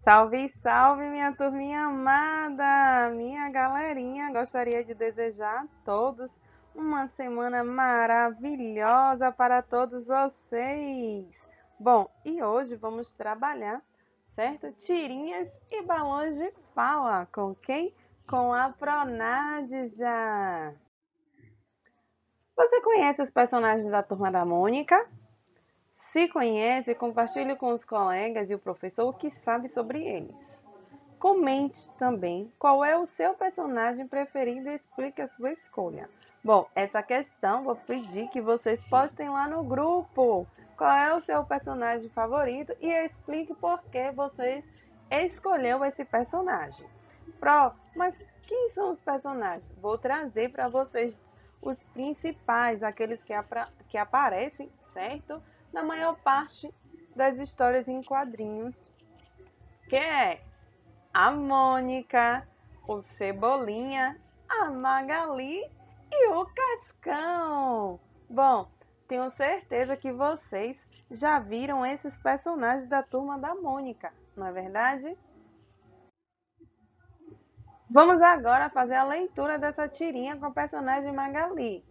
Salve, salve, minha turminha amada, minha galerinha. Gostaria de desejar a todos uma semana maravilhosa para todos vocês. Bom, e hoje vamos trabalhar, certo? Tirinhas e balões de fala. Com quem? Com a Pronádja. Você conhece os personagens da Turma da Mônica? Se conhece, compartilhe com os colegas e o professor o que sabe sobre eles. Comente também qual é o seu personagem preferido e explique a sua escolha. Bom, essa questão vou pedir que vocês postem lá no grupo. Qual é o seu personagem favorito e explique por que você escolheu esse personagem. Mas quem são os personagens? Vou trazer para vocês os principais, aqueles que aparecem, certo? Na maior parte das histórias em quadrinhos, que é a Mônica, o Cebolinha, a Magali e o Cascão. Bom, tenho certeza que vocês já viram esses personagens da Turma da Mônica, não é verdade? Vamos agora fazer a leitura dessa tirinha com a personagem Magali.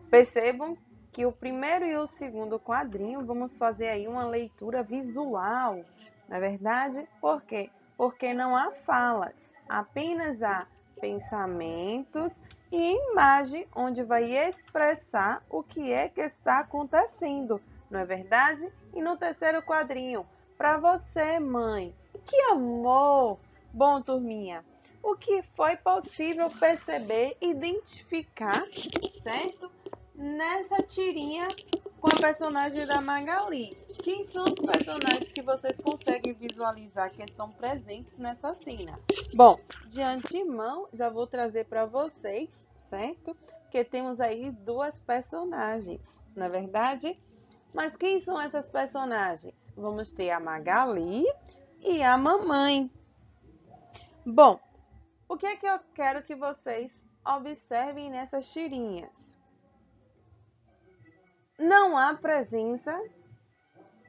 Percebam que o primeiro e o segundo quadrinho vamos fazer aí uma leitura visual, não é verdade? Por quê? Porque não há falas, apenas há pensamentos e imagem onde vai expressar o que é que está acontecendo, não é verdade? E no terceiro quadrinho, para você, mãe, que amor! Bom, turminha, o que foi possível perceber, identificar, certo? Nessa tirinha com a personagem da Magali. Quem são os personagens que vocês conseguem visualizar que estão presentes nessa cena? Bom, de antemão, já vou trazer para vocês, certo? Que temos aí duas personagens, não é verdade? Mas quem são essas personagens? Vamos ter a Magali e a mamãe. Bom, o que é que eu quero que vocês observem nessas tirinhas? Não há presença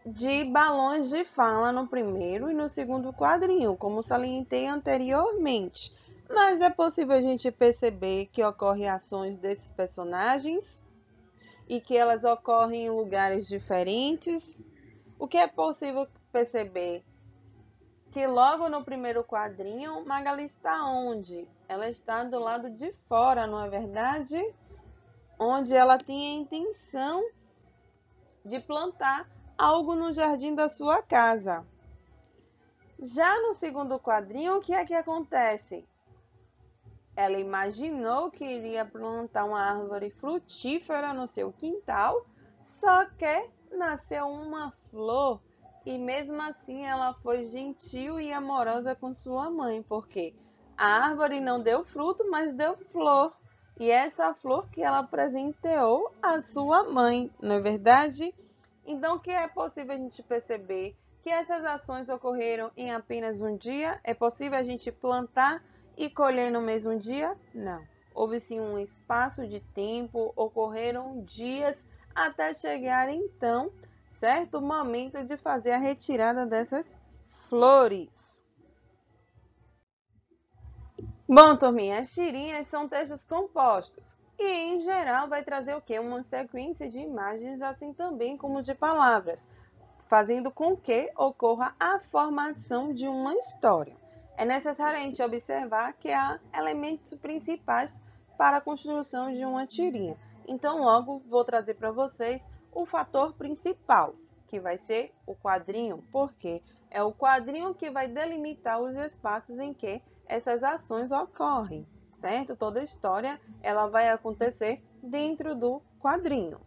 de balões de fala no primeiro e no segundo quadrinho, como salientei anteriormente. Mas é possível a gente perceber que ocorrem ações desses personagens e que elas ocorrem em lugares diferentes. O que é possível perceber? Que logo no primeiro quadrinho, Magali está onde? Ela está do lado de fora, não é verdade? Onde ela tem a intenção de plantar algo no jardim da sua casa. Já no segundo quadrinho, o que é que acontece? Ela imaginou que iria plantar uma árvore frutífera no seu quintal, só que nasceu uma flor e mesmo assim ela foi gentil e amorosa com sua mãe, porque a árvore não deu fruto, mas deu flor. E essa flor que ela presenteou à sua mãe, não é verdade? Então, o que é possível a gente perceber? Que essas ações ocorreram em apenas um dia? É possível a gente plantar e colher no mesmo dia? Não. Houve sim um espaço de tempo, ocorreram dias até chegar então, certo? O momento de fazer a retirada dessas flores. Bom, turminha, as tirinhas são textos compostos e, em geral, vai trazer o quê? Uma sequência de imagens, assim também como de palavras, fazendo com que ocorra a formação de uma história. É necessário a gente observar que há elementos principais para a construção de uma tirinha. Então, logo vou trazer para vocês o fator principal, que vai ser o quadrinho, porque é o quadrinho que vai delimitar os espaços em que essas ações ocorrem, certo? Toda história ela vai acontecer dentro do quadrinho.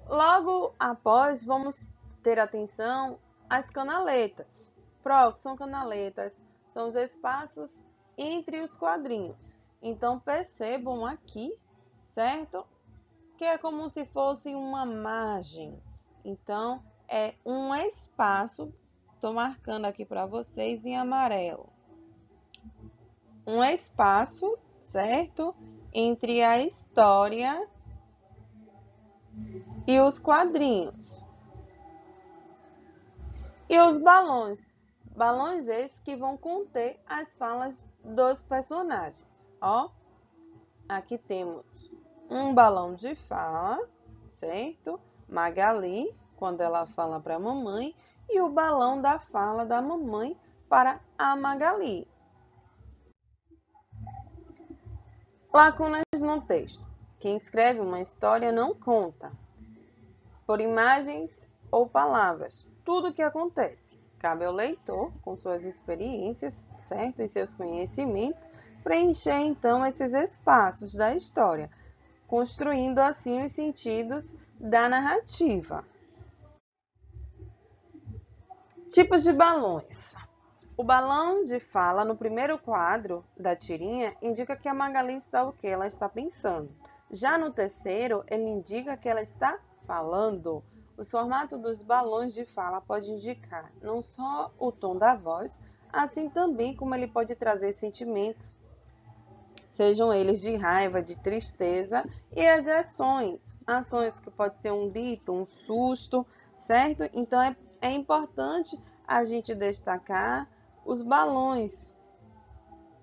Logo após, vamos ter atenção às canaletas. Que são canaletas, são os espaços entre os quadrinhos. Então, percebam aqui, certo? Que é como se fosse uma margem. Então, é um espaço, estou marcando aqui para vocês em amarelo. Um espaço, certo? Entre a história e os quadrinhos. E os balões? Balões esses que vão conter as falas dos personagens. Ó, aqui temos um balão de fala, certo? Magali, quando ela fala para a mamãe, e o balão da fala da mamãe para a Magali. Lacunas no texto. Quem escreve uma história não conta, por imagens ou palavras, tudo o que acontece. Cabe ao leitor, com suas experiências, certo? E seus conhecimentos, preencher então esses espaços da história, construindo assim os sentidos da narrativa. Tipos de balões. O balão de fala no primeiro quadro da tirinha indica que a Magali está o que ela está pensando. Já no terceiro, ele indica que ela está falando. Os formatos dos balões de fala pode indicar não só o tom da voz, assim também como ele pode trazer sentimentos, sejam eles de raiva, de tristeza, e as ações que pode ser um grito, um susto, certo? Então é importante a gente destacar os balões,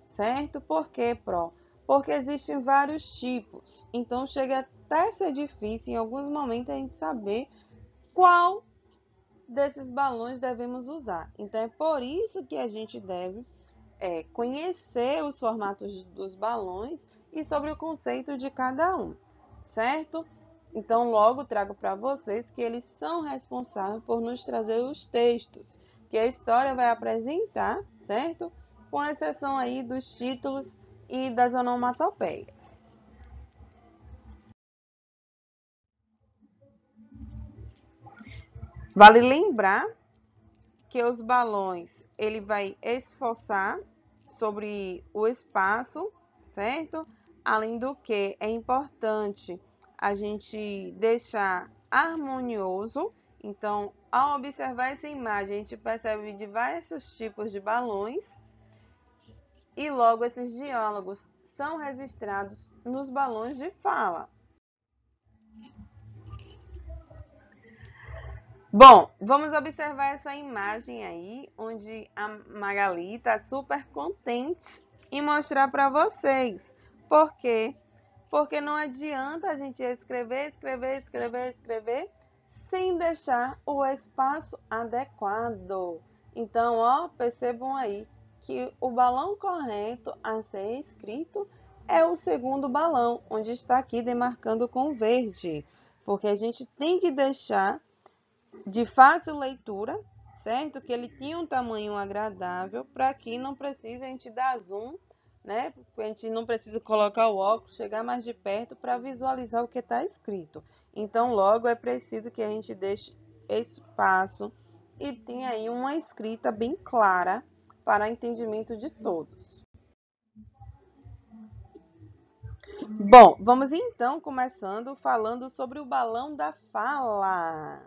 certo? Por quê, Pro? Porque existem vários tipos, então chega até a ser difícil em alguns momentos a gente saber qual desses balões devemos usar. Então é por isso que a gente deve conhecer os formatos dos balões e sobre o conceito de cada um, certo? Então, logo trago para vocês que eles são responsáveis por nos trazer os textos que a história vai apresentar, certo? Com exceção aí dos títulos e das onomatopeias. Vale lembrar que os balões ele vai esforçar sobre o espaço, certo? Além do que é importante a gente deixar harmonioso. Então, ao observar essa imagem, a gente percebe diversos tipos de balões e logo esses diálogos são registrados nos balões de fala. Bom, vamos observar essa imagem aí, onde a Magali está super contente em mostrar para vocês. Por quê? Porque não adianta a gente escrever, sem deixar o espaço adequado. Então, ó, percebam aí que o balão correto a ser escrito é o segundo balão, onde está aqui demarcando com verde. Porque a gente tem que deixar de fácil leitura, certo? Que ele tinha um tamanho agradável, para que não precise a gente dar zoom, né? Porque a gente não precisa colocar o óculos, chegar mais de perto para visualizar o que está escrito. Então, logo é preciso que a gente deixe espaço e tenha aí uma escrita bem clara para entendimento de todos. Bom, vamos então começando falando sobre o balão da fala.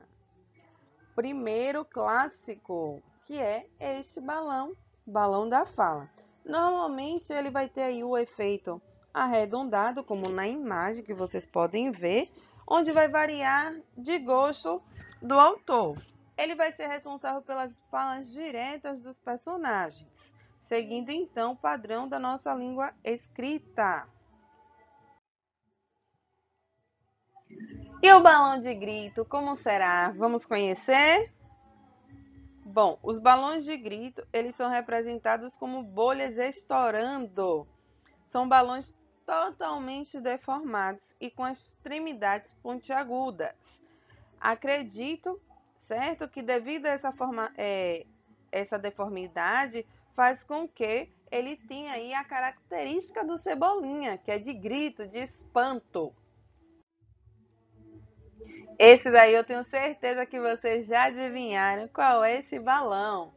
Primeiro clássico, que é este balão, balão da fala. Normalmente ele vai ter aí o efeito arredondado, como na imagem que vocês podem ver, onde vai variar de gosto do autor. Ele vai ser responsável pelas falas diretas dos personagens, seguindo então o padrão da nossa língua escrita. E o balão de grito, como será? Vamos conhecer? Bom, os balões de grito, eles são representados como bolhas estourando. São balões totalmente deformados e com as extremidades pontiagudas. Acredito, certo, que devido a essa deformidade, faz com que ele tenha aí a característica do Cebolinha, que é de grito, de espanto. Esse daí eu tenho certeza que vocês já adivinharam qual é esse balão.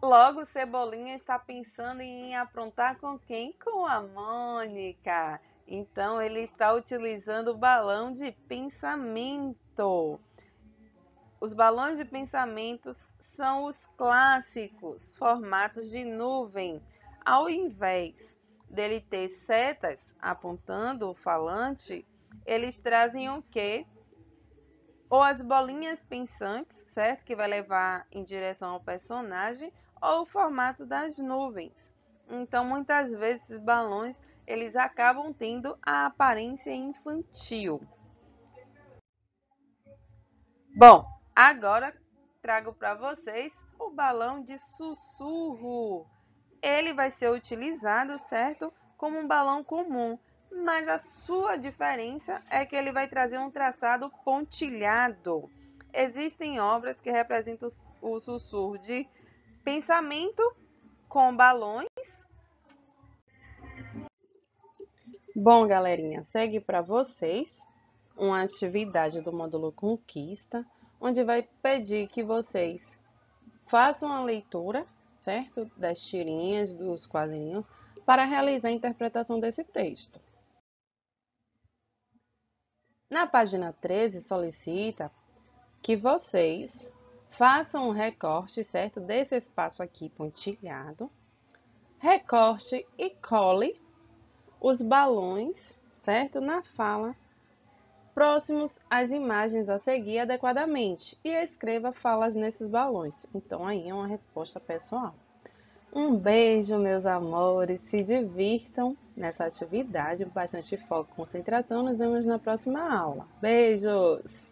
Logo, Cebolinha está pensando em aprontar com quem? Com a Mônica. Então, ele está utilizando o balão de pensamento. Os balões de pensamentos são os clássicos formatos de nuvem. Ao invés dele ter setas apontando o falante, eles trazem o quê? ou as bolinhas pensantes, certo? Que vai levar em direção ao personagem, ou o formato das nuvens. Então, muitas vezes, esses balões, eles acabam tendo a aparência infantil. Bom, agora trago para vocês o balão de sussurro. Ele vai ser utilizado, certo? Como um balão comum, mas a sua diferença é que ele vai trazer um traçado pontilhado. Existem obras que representam o sussurro de pensamento com balões. Bom, galerinha, segue para vocês uma atividade do módulo Conquista, onde vai pedir que vocês façam a leitura, certo? Das tirinhas, dos quadrinhos, para realizar a interpretação desse texto. Na página 13, solicita que vocês façam um recorte, certo? Desse espaço aqui pontilhado. Recorte e cole os balões, certo? Na fala, próximos às imagens a seguir adequadamente. E escreva falas nesses balões. Então, aí é uma resposta pessoal. Um beijo, meus amores. Se divirtam nessa atividade. Bastante foco e concentração. Nos vemos na próxima aula. Beijos!